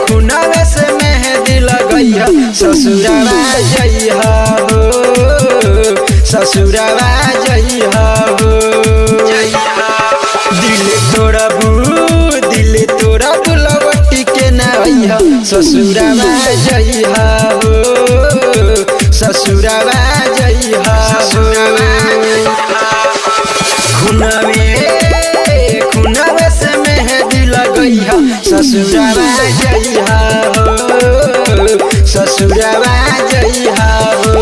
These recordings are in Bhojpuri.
खुनवे से मेहंदी लगैया ससुरावा जइहा हो, ससुरावा जइहा हो। दिल तोड़ा बुलवटी के नैया ससुरावा जइहा हो, ससुरावा जइहा हो। खुनवे से मेहंदी लगैया ससुरावा जइहा हो, ससुरावा जइहा हो।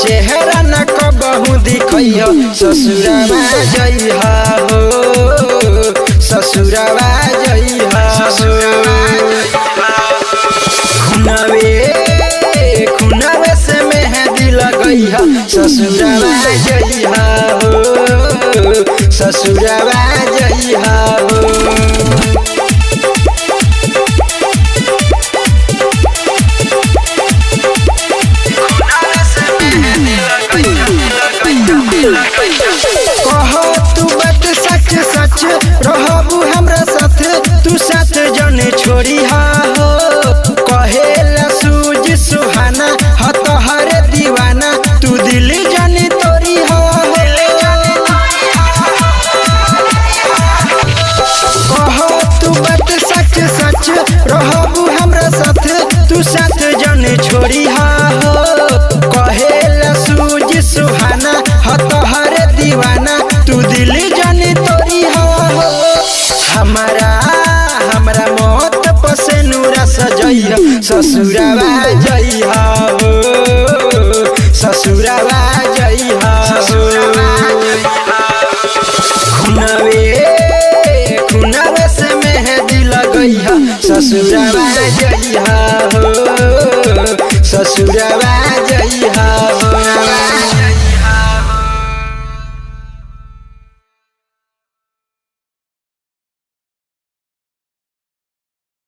चेहरा न कबहू दिखैया ससुरावा जइहा हो, ससुरावा जइहा हो। खुनवे से मेहंदी लगैया ससुरावा जइहा हो, ससुरावा जइहा हो। कह तू बात सच सच रहबू हमरा साथ, तू साथ जने छोड़ी हा हो। कहेला सूज सुहाना ह तोहरे दीवाना, तू दिल जानी तोरी हो। कह तू बात सच सच रहबू हमरा साथ, तू साथ जने छोड़ी हा हो। कहेला सूज सुहाना ह तोहरे दीवाना, तू दिल जानी तोरी हो। हमरा मौत पसे नूरा सजैया ससुरावा जइहा हो, ससुरावा जइहा हो। खुनवे से मेहंदी लगैया ससुरावा जइहा हो, ससुरावा